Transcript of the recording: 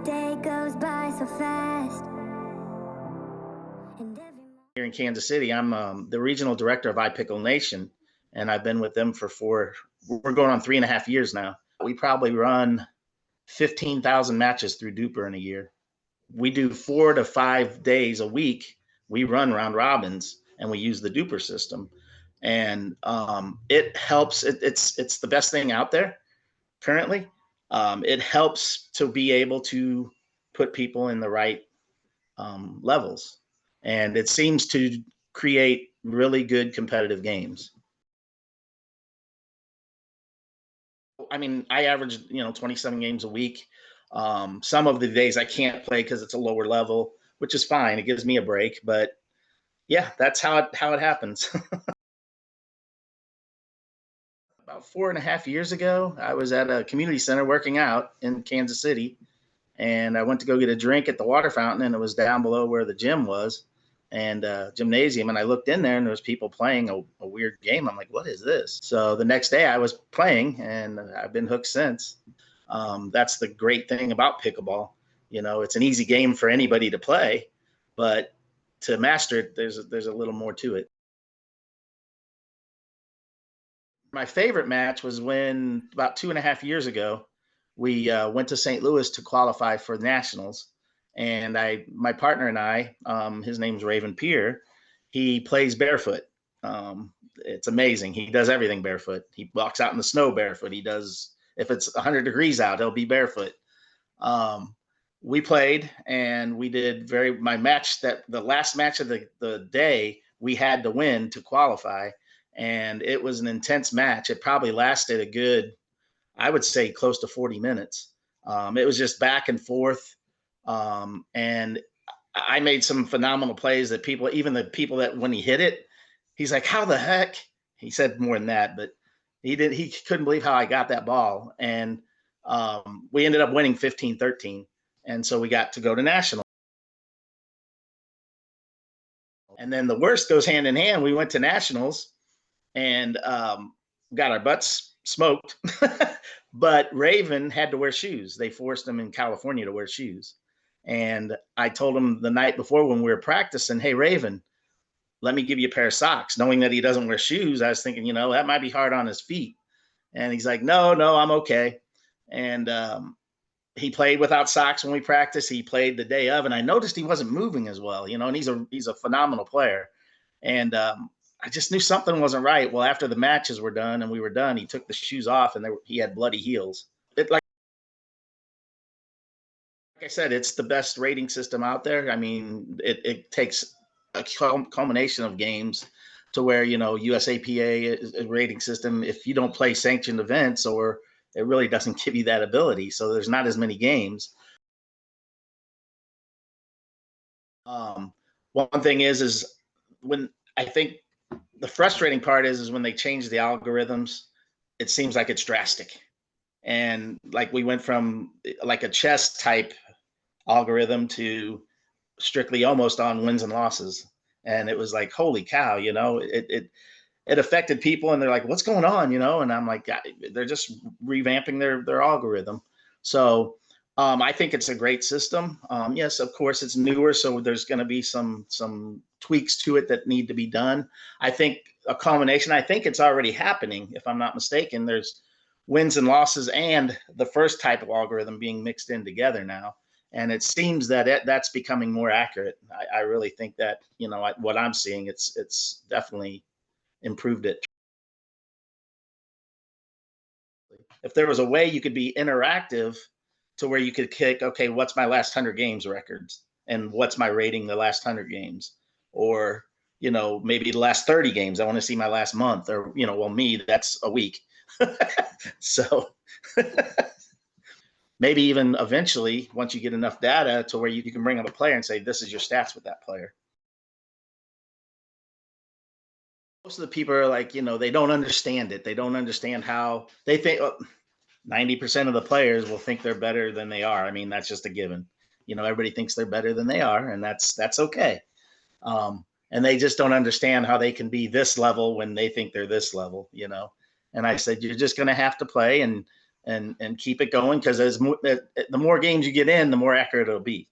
day goes by so fast. Here in Kansas City, I'm the regional director of iPickle Nation, and I've been with them for we're going on 3.5 years now. We probably run 15,000 matches through DUPR in a year. We do 4 to 5 days a week. We run round robins, and we use the DUPR system, and it helps. It's the best thing out there currently. It helps to be able to put people in the right levels, and it seems to create really good competitive games. I mean, I average 27 games a week. Some of the days I can't play because it's a lower level, which is fine. It gives me a break, but yeah, that's how it happens. About 4.5 years ago, I was at a community center working out in Kansas City, and I went to go get a drink at the water fountain, and it was down below where the gym was, and gymnasium. And I looked in there, and there was people playing a weird game. I'm like, what is this? So the next day I was playing, and I've been hooked since. That's the great thing about pickleball. It's an easy game for anybody to play, but to master it, there's a little more to it. My favorite match was when about 2.5 years ago, we went to St. Louis to qualify for nationals. And my partner and I, his name's Raven Peer, he plays barefoot. It's amazing. He does everything barefoot. He walks out in the snow barefoot. He does, if it's 100 degrees out, he'll be barefoot. We played, and we did my match, that the last match of the day, we had to win to qualify. And it was an intense match. It probably lasted a good, I would say, close to 40 minutes. It was just back and forth. And I made some phenomenal plays that even the people that when he hit it, he's like, how the heck? He said more than that, but he couldn't believe how I got that ball. And we ended up winning 15-13. And so we got to go to national. And then the worst goes hand in hand. We went to nationals and got our butts smoked. But Raven had to wear shoes. They forced him in California to wear shoes. And I told him the night before when we were practicing, hey, Raven, let me give you a pair of socks. Knowing that he doesn't wear shoes, I was thinking, that might be hard on his feet. And he's like, no, I'm okay. And he played without socks when we practiced. He played the day of, and I noticed he wasn't moving as well, and he's a phenomenal player. And I just knew something wasn't right. Well, after the matches were done and we were done, he took the shoes off, and he had bloody heels. Like I said, it's the best rating system out there. I mean, it takes a culmination of games to where, USAPA is a rating system. If you don't play sanctioned events, or it really doesn't give you that ability. So there's not as many games. One thing is when I think the frustrating part is when they change the algorithms, it seems like it's drastic. And like we went from like a chess type algorithm to strictly almost on wins and losses. And it was like, holy cow, it affected people, and they're like, what's going on? And I'm like, they're just revamping their algorithm. So I think it's a great system. Yes, of course it's newer, so there's going to be some tweaks to it that need to be done. I think a culmination, I think it's already happening, if I'm not mistaken. There's wins and losses and the first type of algorithm being mixed in together now. And it seems that that's becoming more accurate. I really think that, what I'm seeing, it's definitely improved it. If there was a way you could be interactive to where you could kick, okay, what's my last 100 games records, and what's my rating the last 100 games, or maybe the last 30 games, I want to see my last month, or well, me, that's a week. So maybe even eventually, once you get enough data to where you can bring up a player and say, this is your stats with that player. Most of the people are like, they don't understand it. They don't understand how they think. 90% of the players will think they're better than they are. I mean, that's just a given. Everybody thinks they're better than they are, and that's okay. And they just don't understand how they can be this level when they think they're this level, And I said, you're just going to have to play and and keep it going, because the more games you get in, the more accurate it'll be.